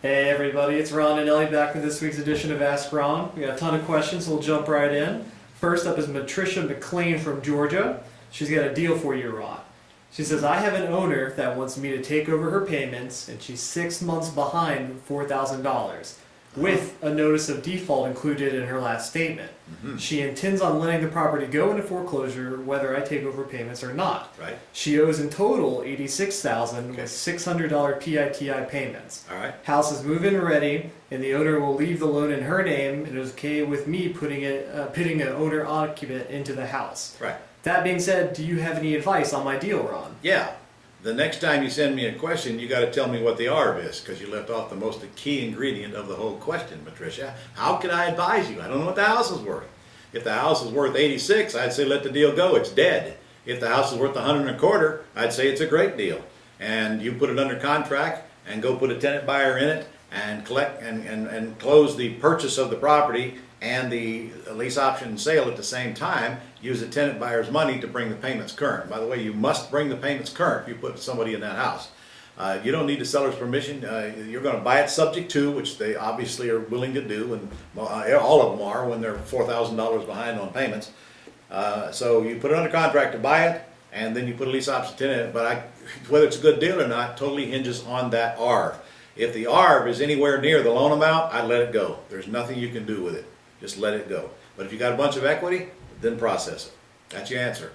Hey everybody, it's Ron and Ellie back with this week's edition of Ask Ron. We got a ton of questions, so we'll jump right in. First up is Patricia McLean from Georgia. She's got a deal for you, Ron. She says, I have an owner that wants me to take over her payments, and she's 6 months behind $4,000, with a notice of default included in her last statement. She intends on letting the property go into foreclosure whether I take over payments or not. Right. She owes in total $86,000 with $600 PITI payments. All right. House is move-in ready, and the owner will leave the loan in her name. It is okay with me putting an owner-occupant into the house. Right. That being said, do you have any advice on my deal, Ron? Yeah. The next time you send me a question, you got to tell me what the ARV is, because you left off the most key ingredient of the whole question, Patricia. How can I advise you? I don't know what the house is worth. If the house is worth 86, I'd say let the deal go. It's dead. If the house is worth 100 and a quarter, I'd say it's a great deal. And you put it under contract and go put a tenant buyer in it and collect and close the purchase of the property and the lease option sale at the same time. Use the tenant buyer's money to bring the payments current. By the way, you must bring the payments current if you put somebody in that house. You don't need the seller's permission. You're going to buy it subject to, which they obviously are willing to do, and all of them are when they're $4,000 behind on payments. So you put it under contract to buy it, and then you put a lease option tenant in it. But whether it's a good deal or not totally hinges on that ARV. If the ARV is anywhere near the loan amount, I'd let it go. There's nothing you can do with it. Just let it go. But if you got a bunch of equity, then process it. That's your answer.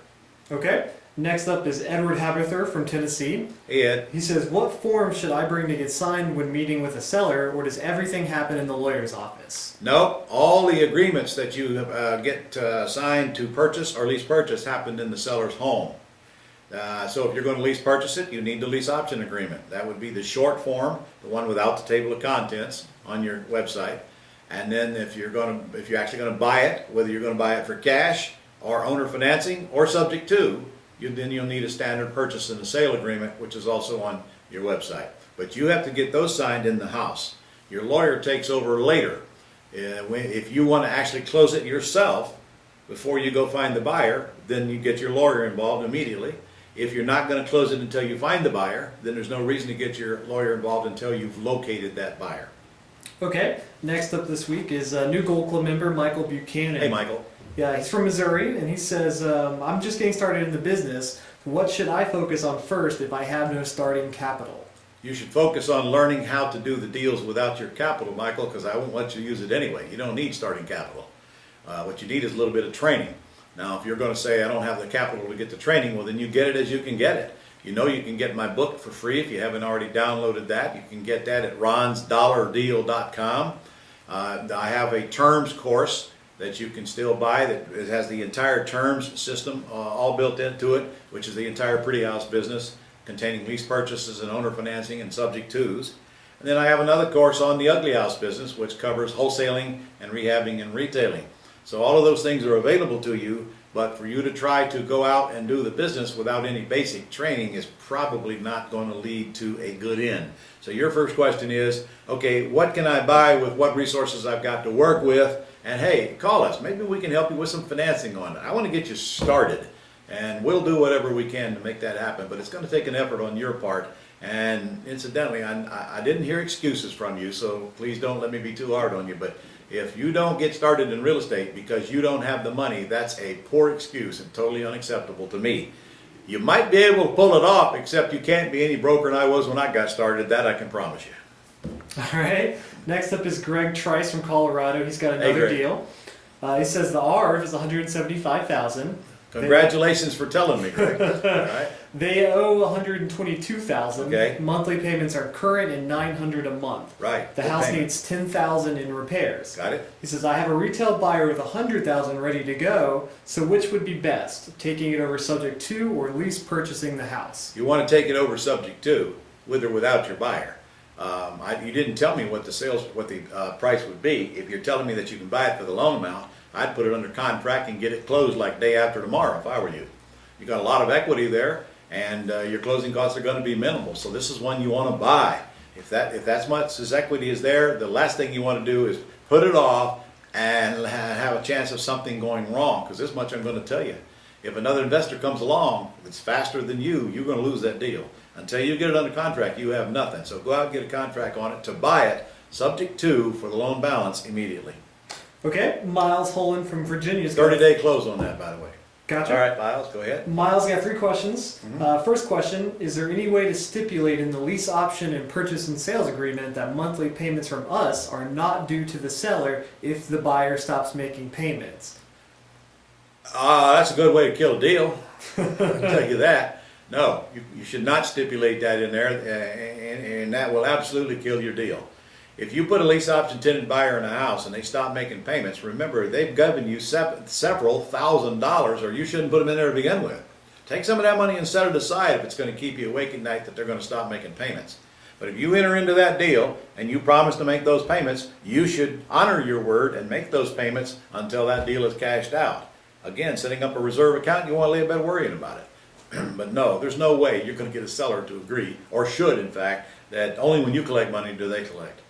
Okay. Next up is Edward Haberther from Tennessee. Hey, Ed. He says, what form should I bring to get signed when meeting with a seller, or does everything happen in the lawyer's office? No, all the agreements that you get signed to purchase or lease purchase happened in the seller's home. So if you're going to lease purchase it, you need the lease option agreement. That would be the short form, the one without the table of contents on your website. And then if you're actually going to buy it, whether you're going to buy it for cash or owner financing or subject to, then you'll need a standard purchase and a sale agreement, which is also on your website. But you have to get those signed in the house. Your lawyer takes over later. If you want to actually close it yourself before you go find the buyer, then you get your lawyer involved immediately. If you're not going to close it until you find the buyer, then there's no reason to get your lawyer involved until you've located that buyer. Okay, next up this week is a new Gold Club member, Michael Buchanan. Hey, Michael. Yeah, he's from Missouri, and he says, I'm just getting started in the business. What should I focus on first if I have no starting capital? You should focus on learning how to do the deals without your capital, Michael, because I won't let you use it anyway. You don't need starting capital. What you need is a little bit of training. Now, if you're going to say, I don't have the capital to get the training, well, then you get it as you can get it. You know you can get my book for free if you haven't already downloaded that. You can get that at ronsdollardeal.com. I have a terms course that you can still buy that has the entire terms system all built into it, which is the entire pretty house business containing lease purchases and owner financing and subject tos. And then I have another course on the ugly house business, which covers wholesaling and rehabbing and retailing. So all of those things are available to you, but for you to try to go out and do the business without any basic training is probably not going to lead to a good end. So your first question is, okay, what can I buy with what resources I've got to work with? And hey, call us. Maybe we can help you with some financing on it. I want to get you started, and we'll do whatever we can to make that happen, but it's going to take an effort on your part. And incidentally, I didn't hear excuses from you, so please don't let me be too hard on you, but if you don't get started in real estate because you don't have the money, that's a poor excuse and totally unacceptable to me. You might be able to pull it off, except you can't be any broker than I was when I got started. That I can promise you. All right. Next up is Greg Trice from Colorado. He's got another deal. He says the ARV is $175,000. Congratulations for telling me, Greg. All right. They owe $122,000. Okay. Monthly payments are current and $900 a month. Right. The house needs $10,000 in repairs. Got it. He says, I have a retail buyer with $100,000 ready to go. So which would be best, taking it over subject to or at least purchasing the house? You want to take it over subject to, with or without your buyer. You didn't tell me what the price would be. If you're telling me that you can buy it for the loan amount, I'd put it under contract and get it closed like day after tomorrow if I were you. You got a lot of equity there, and your closing costs are going to be minimal. So this is one you want to buy. If that's much as equity is there, the last thing you want to do is put it off and have a chance of something going wrong. Because this much I'm going to tell you: if another investor comes along that's faster than you, you're going to lose that deal. Until you get it under contract, you have nothing. So go out and get a contract on it to buy it, subject to, for the loan balance immediately. Okay, Miles Holland from Virginia. 30-day close on that, by the way. Gotcha. All right, Miles, go ahead. Miles got 3 questions. First question, is there any way to stipulate in the lease option and purchase and sales agreement that monthly payments from us are not due to the seller if the buyer stops making payments? That's a good way to kill a deal. I can tell you that. No, you should not stipulate that in there, and that will absolutely kill your deal. If you put a lease option tenant buyer in a house and they stop making payments, remember they've given you several $1,000s, or you shouldn't put them in there to begin with. Take some of that money and set it aside if it's going to keep you awake at night that they're going to stop making payments. But if you enter into that deal and you promise to make those payments, you should honor your word and make those payments until that deal is cashed out. Again, setting up a reserve account, you want to lay a bit worrying about it. But no, there's no way you're going to get a seller to agree, or should in fact, that only when you collect money do they collect.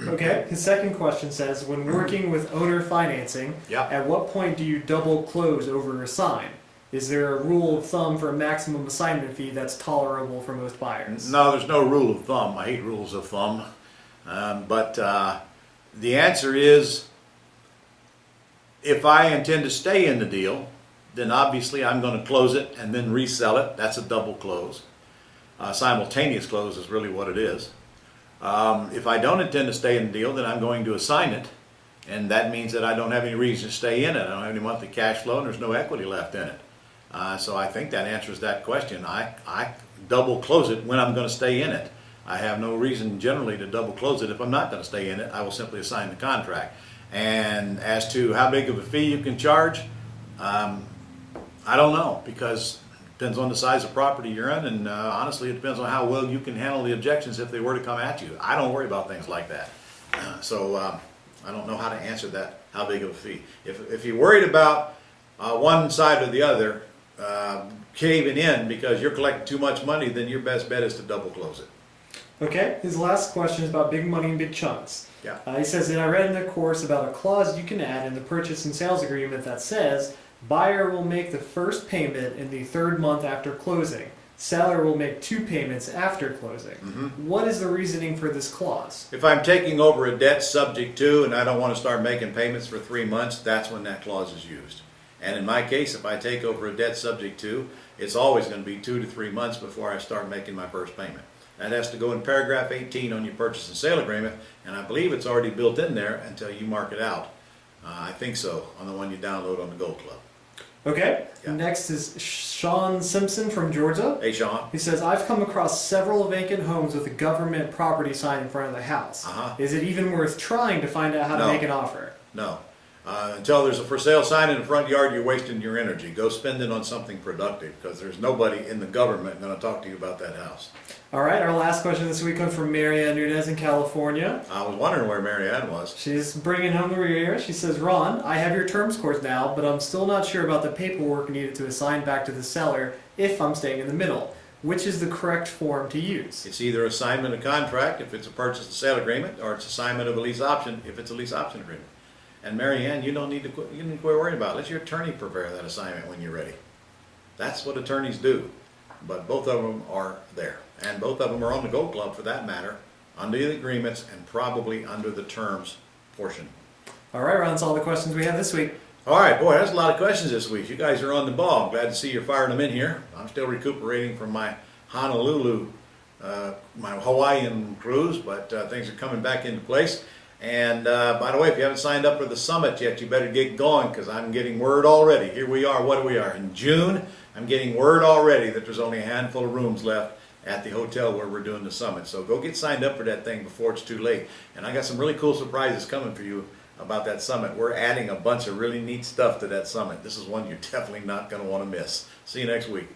Okay, his second question says, when working with owner financing, at what point do you double close over a sign? Is there a rule of thumb for a maximum assignment fee that's tolerable for most buyers? No, there's no rule of thumb. I hate rules of thumb. But the answer is, if I intend to stay in the deal, then obviously I'm going to close it and then resell it. That's a double close. Simultaneous close is really what it is. If I don't intend to stay in the deal, then I'm going to assign it, and that means that I don't have any reason to stay in it. I don't have any monthly cash flow, and there's no equity left in it. So I think that answers that question. I double close it when I'm going to stay in it. I have no reason generally to double close it if I'm not going to stay in it. I will simply assign the contract. And as to how big of a fee you can charge, I don't know, because it depends on the size of property you're in, and honestly, it depends on how well you can handle the objections if they were to come at you. I don't worry about things like that. So I don't know how to answer that, how big of a fee. If you're worried about one side or the other caving in because you're collecting too much money, then your best bet is to double close it. Okay, his last question is about big money and big chunks. Yeah. He says, and I read in the course about a clause you can add in the purchase and sales agreement that says, buyer will make the first payment in the 3rd month after closing. Seller will make 2 payments after closing. What is the reasoning for this clause? If I'm taking over a debt subject to and I don't want to start making payments for 3 months, that's when that clause is used. And in my case, if I take over a debt subject to, it's always going to be 2 to 3 months before I start making my first payment. That has to go in paragraph 18 on your purchase and sale agreement, and I believe it's already built in there until you mark it out. I think so, on the one you download on the Gold Club. Okay, Yeah. Next is Sean Simpson from Georgia. Hey, Sean. He says, I've come across several vacant homes with a government property sign in front of the house. Is it even worth trying to find out how to make an offer? No. Until there's a for sale sign in the front yard, you're wasting your energy. Go spend it on something productive, because there's nobody in the government going to talk to you about that house. All right, our last question this week comes from Marianne Nunez in California. I was wondering where Marianne was. She's bringing home the rear. She says, Ron, I have your terms course now, but I'm still not sure about the paperwork needed to assign back to the seller if I'm staying in the middle. Which is the correct form to use? It's either assignment of contract if it's a purchase and sale agreement, or it's assignment of a lease option if it's a lease option agreement. And Marianne, you don't need to quit worrying about it. Let your attorney prepare that assignment when you're ready. That's what attorneys do. But both of them are there. And both of them are on the Gold Club for that matter, under the agreements and probably under the terms portion. All right, Ron, that's all the questions we have this week. All right, boy, that's a lot of questions this week. You guys are on the ball. I'm glad to see you're firing them in here. I'm still recuperating from my Honolulu, my Hawaiian cruise, but things are coming back into place. And by the way, if you haven't signed up for the summit yet, you better get going, because I'm getting word already. Here we are, what do we are? In June, I'm getting word already that there's only a handful of rooms left at the hotel where we're doing the summit. So go get signed up for that thing before it's too late. And I got some really cool surprises coming for you about that summit. We're adding a bunch of really neat stuff to that summit. This is one you're definitely not going to want to miss. See you next week.